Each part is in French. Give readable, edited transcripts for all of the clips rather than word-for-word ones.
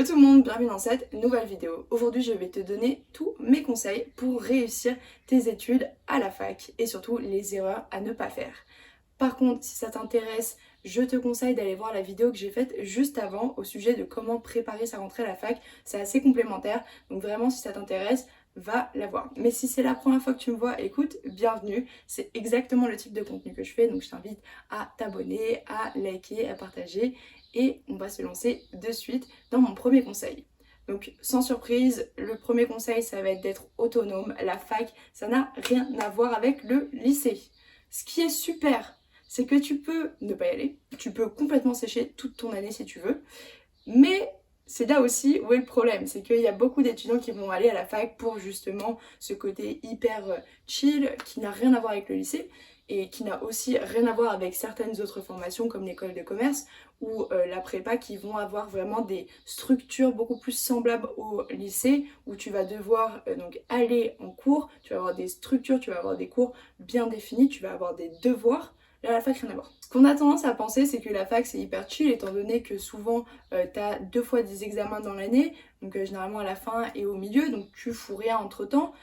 tout le monde, bienvenue dans cette nouvelle vidéo. Aujourd'hui je vais te donner tous mes conseils pour réussir tes études à la fac et surtout les erreurs à ne pas faire. Par contre, si ça t'intéresse, je te conseille d'aller voir la vidéo que j'ai faite juste avant au sujet de comment préparer sa rentrée à la fac. C'est assez complémentaire, donc vraiment si ça t'intéresse, va la voir. Mais si c'est la première fois que tu me vois, écoute, bienvenue. C'est exactement le type de contenu que je fais, donc je t'invite à t'abonner, à liker, à partager et on va se lancer de suite dans mon premier conseil. Donc sans surprise, le premier conseil ça va être d'être autonome. La fac, ça n'a rien à voir avec le lycée. Ce qui est super, c'est que tu peux ne pas y aller, tu peux complètement sécher toute ton année si tu veux, mais c'est là aussi où est le problème, c'est qu'il y a beaucoup d'étudiants qui vont aller à la fac pour justement ce côté hyper chill qui n'a rien à voir avec le lycée et qui n'a aussi rien à voir avec certaines autres formations comme l'école de commerce ou la prépa qui vont avoir vraiment des structures beaucoup plus semblables au lycée où tu vas devoir donc aller en cours, tu vas avoir des structures, tu vas avoir des cours bien définis, tu vas avoir des devoirs. Là, la fac, rien à voir. Ce qu'on a tendance à penser, c'est que la fac, c'est hyper chill, étant donné que souvent, t'as 2 fois des examens dans l'année, donc généralement à la fin et au milieu, donc tu fous rien entre-temps.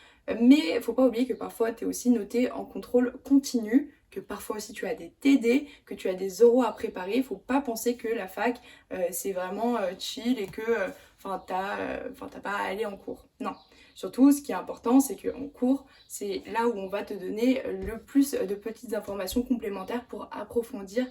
Mais faut pas oublier que parfois, t'es aussi noté en contrôle continu, que parfois aussi tu as des TD, que tu as des oraux à préparer. Faut pas penser que la fac, c'est vraiment chill et que t'as pas à aller en cours. Non. Surtout, ce qui est important, c'est qu'en cours, c'est là où on va te donner le plus de petites informations complémentaires pour approfondir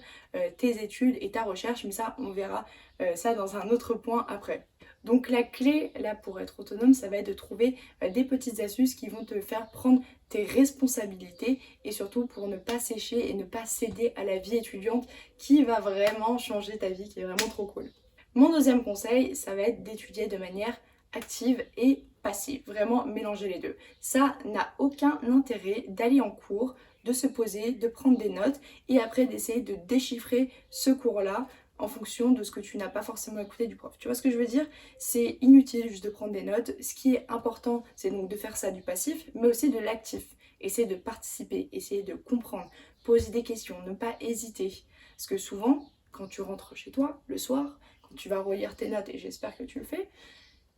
tes études et ta recherche. Mais ça, on verra ça dans un autre point après. Donc la clé, là, pour être autonome, ça va être de trouver des petites astuces qui vont te faire prendre tes responsabilités et surtout pour ne pas sécher et ne pas céder à la vie étudiante qui va vraiment changer ta vie, qui est vraiment trop cool. Mon deuxième conseil, ça va être d'étudier de manière active et passive, vraiment mélanger les deux. Ça n'a aucun intérêt d'aller en cours, de se poser, de prendre des notes et après d'essayer de déchiffrer ce cours-là en fonction de ce que tu n'as pas forcément écouté du prof. Tu vois ce que je veux dire? C'est inutile juste de prendre des notes. Ce qui est important, c'est donc de faire ça du passif, mais aussi de l'actif. Essayer de participer, essayer de comprendre, poser des questions, ne pas hésiter. Parce que souvent, quand tu rentres chez toi le soir, quand tu vas relire tes notes, et j'espère que tu le fais,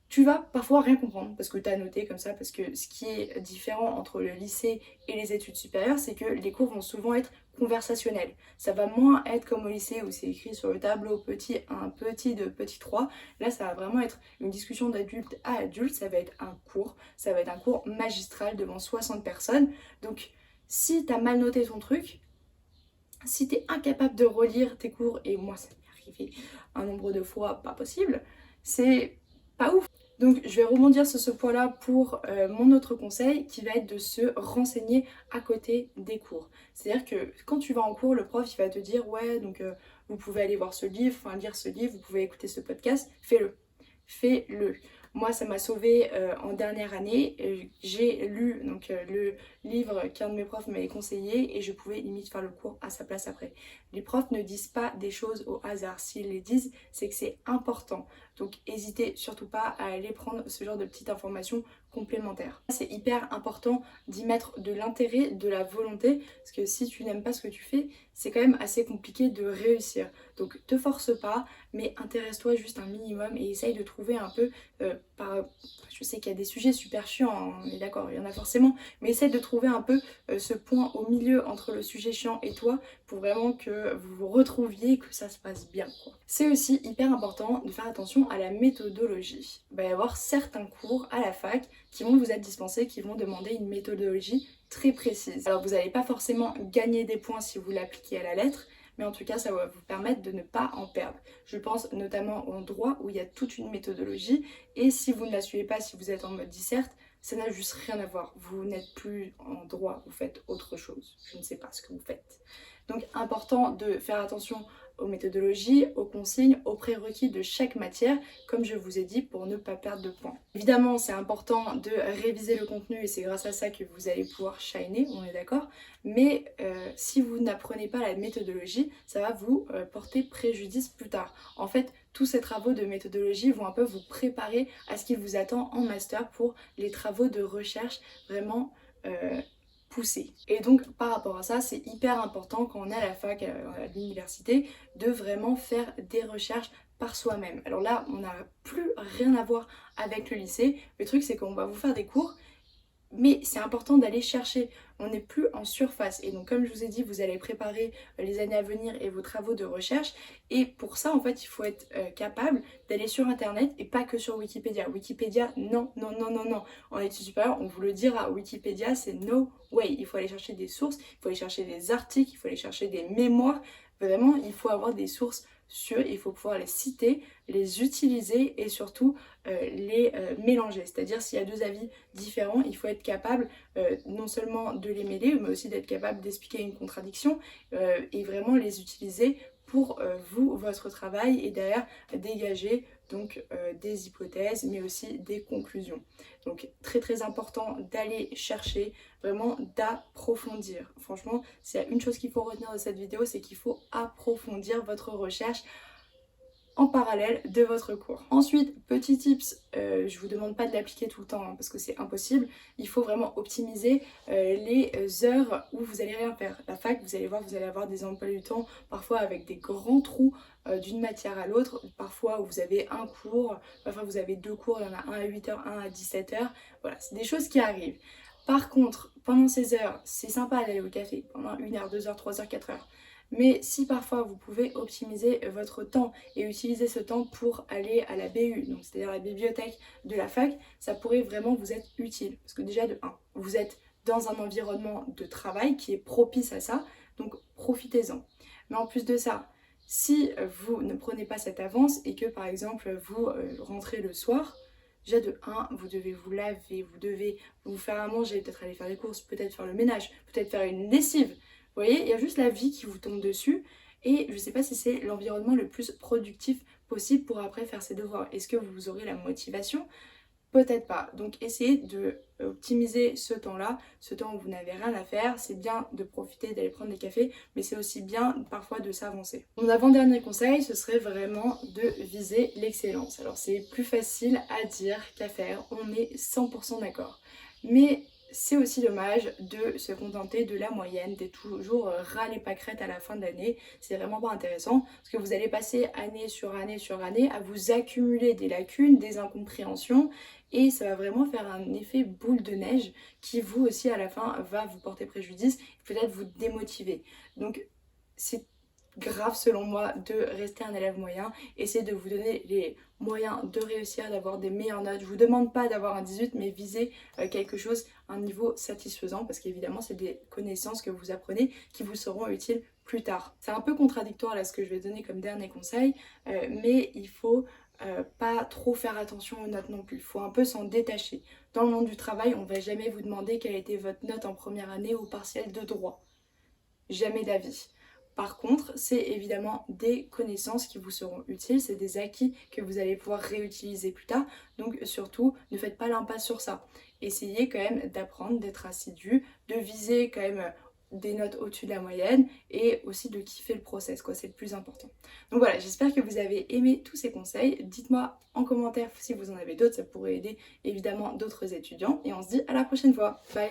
tu vas parfois rien comprendre parce que tu as noté comme ça, parce que ce qui est différent entre le lycée et les études supérieures, c'est que les cours vont souvent être conversationnels. Ça va moins être comme au lycée où c'est écrit sur le tableau petit 1, petit 2, petit 3. Là, ça va vraiment être une discussion d'adulte à adulte, ça va être un cours, ça va être un cours magistral devant 60 personnes. Donc, si tu as mal noté ton truc, si tu es incapable de relire tes cours, et moi ça m'est arrivé un nombre de fois pas possible, c'est pas ouf. Donc je vais rebondir sur ce point-là pour mon autre conseil qui va être de se renseigner à côté des cours. C'est-à-dire que quand tu vas en cours, le prof il va te dire ouais donc vous pouvez aller voir ce livre, enfin lire ce livre, vous pouvez écouter ce podcast, fais-le. Fais-le. Moi, ça m'a sauvée en dernière année. J'ai lu donc, le livre qu'un de mes profs m'avait conseillé et je pouvais limite faire le cours à sa place après. Les profs ne disent pas des choses au hasard. S'ils les disent, c'est que c'est important. Donc, n'hésitez surtout pas à aller prendre ce genre de petites informations complémentaires. C'est hyper important d'y mettre de l'intérêt, de la volonté, parce que si tu n'aimes pas ce que tu fais, c'est quand même assez compliqué de réussir. Donc, te force pas, mais intéresse-toi juste un minimum et essaye de trouver un peu je sais qu'il y a des sujets super chiants, hein, on est d'accord, il y en a forcément, mais essaye de trouver un peu ce point au milieu entre le sujet chiant et toi pour vraiment que vous vous retrouviez, que ça se passe bien, quoi. C'est aussi hyper important de faire attention à la méthodologie. Il va y avoir certains cours à la fac qui vont vous être dispensés, qui vont demander une méthodologie très précise. Alors vous n'allez pas forcément gagner des points si vous l'appliquez à la lettre, mais en tout cas ça va vous permettre de ne pas en perdre. Je pense notamment au droit où il y a toute une méthodologie et si vous ne la suivez pas, si vous êtes en mode disserte, ça n'a juste rien à voir. Vous n'êtes plus en droit, vous faites autre chose. Je ne sais pas ce que vous faites. Donc important de faire attention aux méthodologies, aux consignes, aux prérequis de chaque matière, comme je vous ai dit, pour ne pas perdre de points. Évidemment, c'est important de réviser le contenu et c'est grâce à ça que vous allez pouvoir shiner, on est d'accord, mais si vous n'apprenez pas la méthodologie, ça va vous porter préjudice plus tard. En fait, tous ces travaux de méthodologie vont un peu vous préparer à ce qui vous attend en master pour les travaux de recherche vraiment poussés. Et donc par rapport à ça, c'est hyper important quand on est à la fac, à l'université, de vraiment faire des recherches par soi-même. Alors là, on n'a plus rien à voir avec le lycée. Le truc, c'est qu'on va vous faire des cours, mais c'est important d'aller chercher. On n'est plus en surface. Et donc, comme je vous ai dit, vous allez préparer les années à venir et vos travaux de recherche. Et pour ça, en fait, il faut être capable d'aller sur Internet et pas que sur Wikipédia. Wikipédia, non, non, non, non, non. En études supérieures, on vous le dira. Wikipédia, c'est no way. Il faut aller chercher des sources, il faut aller chercher des articles, il faut aller chercher des mémoires. Vraiment, il faut avoir des sources sûres, il faut pouvoir les citer, les utiliser et surtout les mélanger. C'est-à-dire s'il y a deux avis différents, il faut être capable non seulement de les mêler, mais aussi d'être capable d'expliquer une contradiction et vraiment les utiliser pour vous, votre travail et derrière dégager donc des hypothèses mais aussi des conclusions. Donc très très important d'aller chercher, vraiment d'approfondir. Franchement, s'il y a une chose qu'il faut retenir de cette vidéo, c'est qu'il faut approfondir votre recherche en parallèle de votre cours. Ensuite, petit tips, je vous demande pas de l'appliquer tout le temps parce que c'est impossible. Il faut vraiment optimiser les heures où vous allez rien faire. La fac, vous allez voir, vous allez avoir des emplois du temps parfois avec des grands trous d'une matière à l'autre. Parfois où vous avez un cours, parfois vous avez deux cours, il y en a un à 8h, un à 17h. Voilà, c'est des choses qui arrivent. Par contre, pendant ces heures, c'est sympa d'aller au café pendant 1h, 2h, 3h, 4h. Mais si parfois vous pouvez optimiser votre temps et utiliser ce temps pour aller à la BU, donc c'est-à-dire la bibliothèque de la fac, ça pourrait vraiment vous être utile. Parce que déjà de 1, vous êtes dans un environnement de travail qui est propice à ça, donc profitez-en. Mais en plus de ça, si vous ne prenez pas cette avance et que par exemple vous rentrez le soir, déjà de 1, vous devez vous laver, vous devez vous faire à manger, peut-être aller faire les courses, peut-être faire le ménage, peut-être faire une lessive. Vous voyez, il y a juste la vie qui vous tombe dessus et je ne sais pas si c'est l'environnement le plus productif possible pour après faire ses devoirs. Est-ce que vous aurez la motivation? Peut-être pas. Donc essayez de optimiser ce temps-là, ce temps où vous n'avez rien à faire. C'est bien de profiter d'aller prendre des cafés, mais c'est aussi bien parfois de s'avancer. Mon avant-dernier conseil, ce serait vraiment de viser l'excellence. Alors c'est plus facile à dire qu'à faire, on est 100% d'accord. Mais c'est aussi dommage de se contenter de la moyenne, d'être toujours ras les pâquerettes à la fin de l'année. C'est vraiment pas intéressant parce que vous allez passer année sur année sur année à vous accumuler des lacunes, des incompréhensions et ça va vraiment faire un effet boule de neige qui vous aussi à la fin va vous porter préjudice, peut-être vous démotiver. Donc c'est grave selon moi de rester un élève moyen, essayez de vous donner les moyens de réussir, d'avoir des meilleures notes. Je vous demande pas d'avoir un 18 mais visez quelque chose, un niveau satisfaisant parce qu'évidemment c'est des connaissances que vous apprenez qui vous seront utiles plus tard. C'est un peu contradictoire là ce que je vais donner comme dernier conseil mais il faut pas trop faire attention aux notes non plus, il faut un peu s'en détacher. Dans le monde du travail, on va jamais vous demander quelle était votre note en première année au partiel de droit. Jamais d'avis. Par contre, c'est évidemment des connaissances qui vous seront utiles, c'est des acquis que vous allez pouvoir réutiliser plus tard. Donc surtout, ne faites pas l'impasse sur ça. Essayez quand même d'apprendre, d'être assidu, de viser quand même des notes au-dessus de la moyenne et aussi de kiffer le process, quoi, c'est le plus important. Donc voilà, j'espère que vous avez aimé tous ces conseils. Dites-moi en commentaire si vous en avez d'autres, ça pourrait aider évidemment d'autres étudiants. Et on se dit à la prochaine fois. Bye!